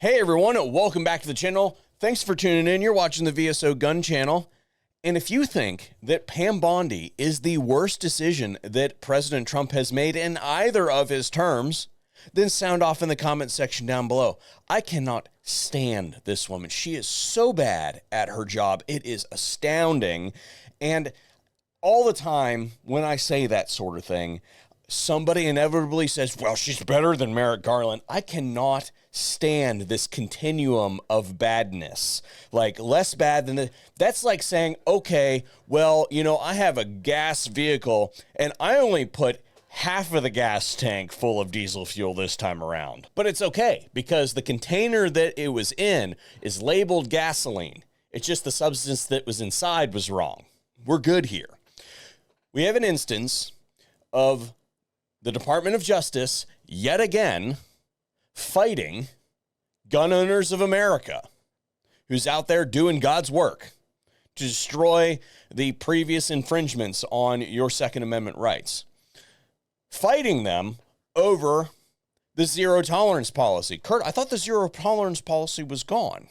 Hey everyone, welcome back to the channel. Thanks for tuning in. You're watching the VSO Gun Channel. And if you think that Pam Bondi is the worst decision that President Trump has made in either of his terms, then sound off in the comment section down below. I cannot stand this woman. She is so bad at her job. It is astounding. And all the time when I say that sort of thing, somebody inevitably says, well, she's better than Merrick Garland. I cannot stand this continuum of badness. Like, less bad than the, that's like saying, okay, well, you know, I have a gas vehicle and I only put half of the gas tank full of diesel fuel this time around. But it's okay because the container that it was in is labeled gasoline. It's just the substance that was inside was wrong. We're good here. We have an instance of the Department of Justice yet again fighting gun owners of America, who's out there doing God's work to destroy the previous infringements on your Second Amendment rights. Fighting them over the zero tolerance policy. Kurt, I thought the zero tolerance policy was gone.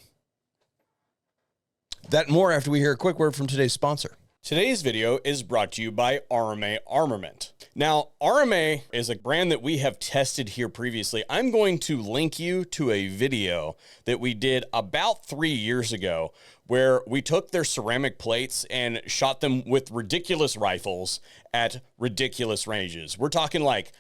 That and more after we hear a quick word from today's sponsor. Today's video is brought to you by Armament. Now, RMA is a brand that we have tested here previously. I'm going to link you to a video that we did about 3 years ago where we took their ceramic plates and shot them with ridiculous rifles at ridiculous ranges. We're talking like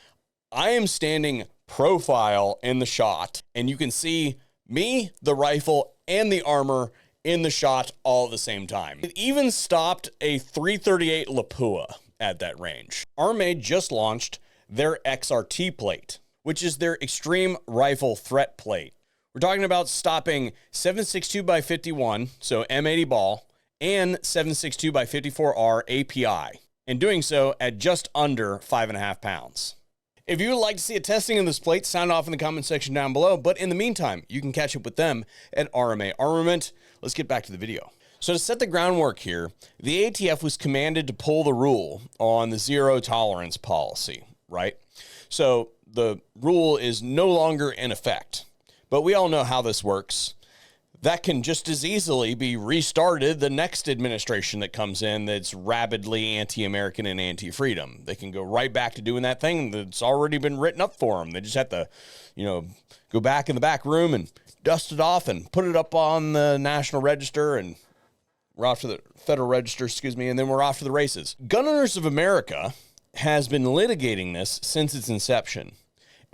I am standing profile in the shot and you can see me, the rifle, and the armor in the shot all at the same time. It even stopped a .338 Lapua at that range. Armade just launched their XRT plate, which is their extreme rifle threat plate. We're talking about stopping 7.62 by 51, so M80 ball, and 7.62 by 54R API, and doing so at just under 5.5 pounds. If you would like to see a testing of this plate, sound off in the comment section down below. But in the meantime, you can catch up with them at RMA Armament. Let's get back to the video. So to set the groundwork here, the ATF was commanded to pull the rule on the zero tolerance policy, right? So the rule is no longer in effect, but we all know how this works. That can just as easily be restarted the next administration that comes in that's rabidly anti-American and anti-freedom. They can go right back to doing that thing that's already been written up for them. They just have to, you know, go back in the back room and dust it off and put it up on the National Register, and we're off to the Federal Register, and then we're off to the races. Gun Owners of America has been litigating this since its inception,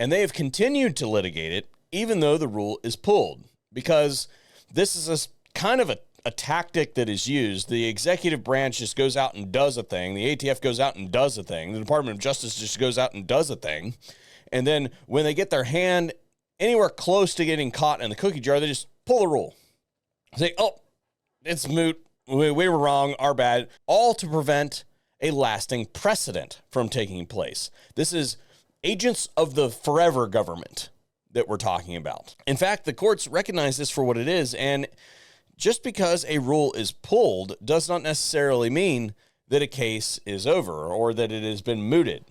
and they have continued to litigate it even though the rule is pulled, because this is a kind of a tactic that is used. The executive branch just goes out and does a thing. The ATF goes out and does a thing. The Department of Justice just goes out and does a thing. And then when they get their hand anywhere close to getting caught in the cookie jar, they just pull the rule. Say, oh, it's moot. We were wrong. Our bad. All to prevent a lasting precedent from taking place. This is agents of the forever government that we're talking about. In fact, the courts recognize this for what it is, and just because a rule is pulled does not necessarily mean that a case is over or that it has been mooted.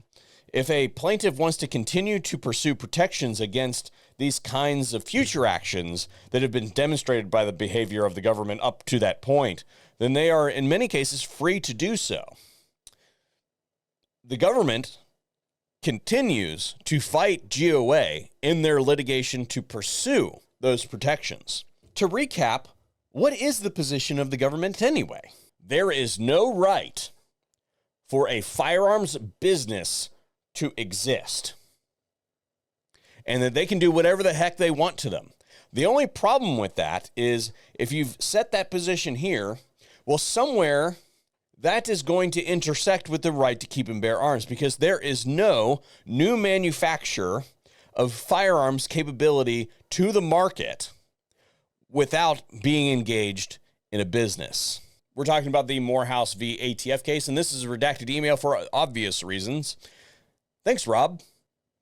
If a plaintiff wants to continue to pursue protections against these kinds of future actions that have been demonstrated by the behavior of the government up to that point, then they are in many cases free to do so. The government continues to fight GOA in their litigation to pursue those protections. To recap, what is the position of the government anyway? There is no right for a firearms business to exist, and that they can do whatever the heck they want to them. The only problem with that is if you've set that position here, well, somewhere that is going to intersect with the right to keep and bear arms, because there is no new manufacturer of firearms capability to the market without being engaged in a business. We're talking about the Morehouse v. ATF case, and this is a redacted email for obvious reasons. Thanks, Rob.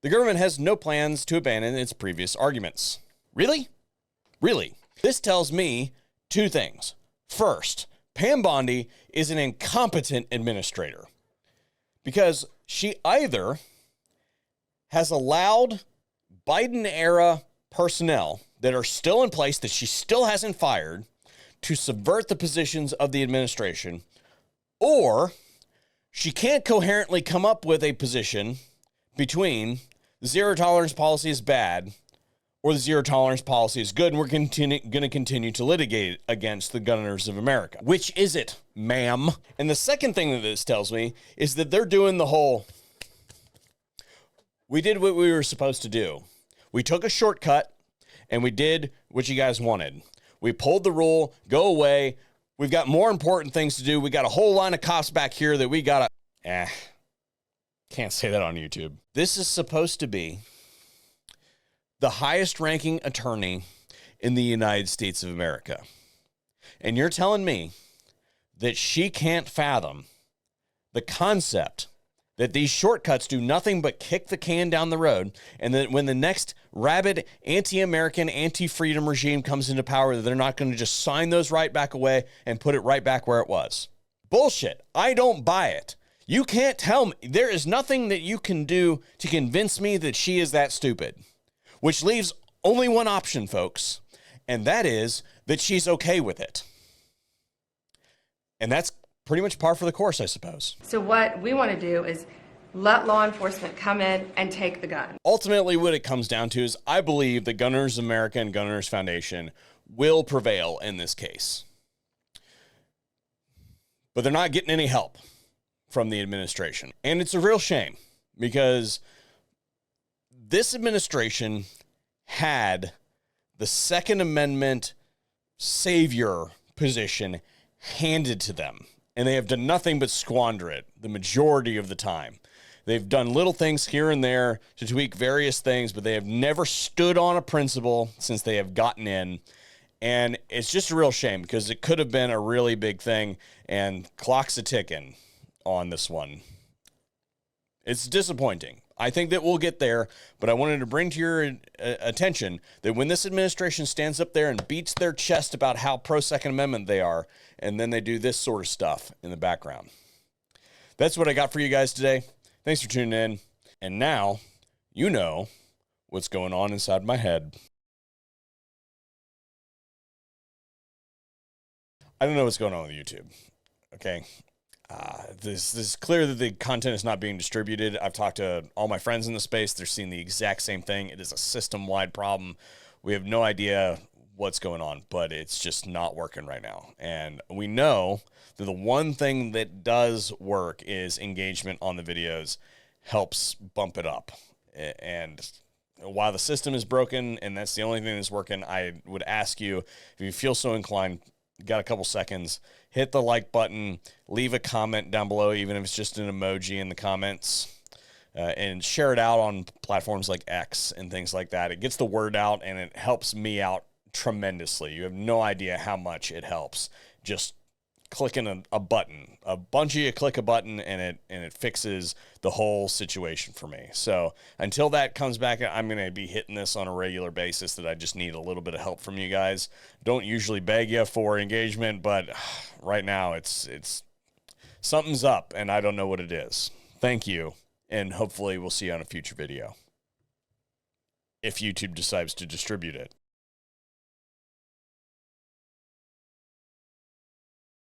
The government has no plans to abandon its previous arguments. Really? Really? This tells me two things. First, Pam Bondi is an incompetent administrator because she either has allowed Biden-era personnel, that are still in place that she still hasn't fired to subvert the positions of the administration, or she can't coherently come up with a position between the zero tolerance policy is bad or the zero tolerance policy is good, and we're going to continue to litigate against the gun owners of America. Which is it, ma'am? And the second thing that this tells me is that they're doing the whole, we did what we were supposed to do. We took a shortcut, and we did what you guys wanted. We pulled the rule, go away. We've got more important things to do. We got a whole line of cops back here that we got to, can't say that on YouTube. This is supposed to be the highest ranking attorney in the United States of America. And you're telling me that she can't fathom the concept that these shortcuts do nothing but kick the can down the road, and that when the next rabid anti-American, anti-freedom regime comes into power, that they're not going to just sign those right back away and put it right back where it was. Bullshit. I don't buy it. You can't tell me. There is nothing that you can do to convince me that she is that stupid. Which leaves only one option, folks, and that is that she's okay with it. And that's pretty much par for the course, I suppose. So what we want to do is let law enforcement come in and take the gun. Ultimately, what it comes down to is I believe that Gun Owners America and Gun Owners Foundation will prevail in this case. But they're not getting any help from the administration. And it's a real shame because this administration had the Second Amendment savior position handed to them, and they have done nothing but squander it the majority of the time. They've done little things here and there to tweak various things, but they have never stood on a principle since they have gotten in. And it's just a real shame because it could have been a really big thing, and clock's a ticking on this one. It's disappointing. I think that we'll get there, but I wanted to bring to your attention that when this administration stands up there and beats their chest about how pro-Second Amendment they are, and then they do this sort of stuff in the background. That's what I got for you guys today. Thanks for tuning in. And now you know what's going on inside my head. I don't know what's going on with YouTube. Okay. This is clear that the content is not being distributed. I've talked to all my friends in the space. They're seeing the exact same thing. It is a system-wide problem. We have no idea what's going on, but it's just not working right now. And we know that the one thing that does work is engagement on the videos helps bump it up. And while the system is broken and that's the only thing that's working, I would ask you, if you feel so inclined, got a couple seconds, hit the like button, leave a comment down below, even if it's just an emoji in the comments, and share it out on platforms like X and things like that. It gets the word out and it helps me out tremendously. You have no idea how much it helps. Just clicking a button. A bunch of you click a button and it fixes the whole situation for me. So until that comes back, I'm going to be hitting this on a regular basis, that I just need a little bit of help from you guys. Don't usually beg you for engagement, but right now it's something's up and I don't know what it is. Thank you. And hopefully we'll see you on a future video, if YouTube decides to distribute it.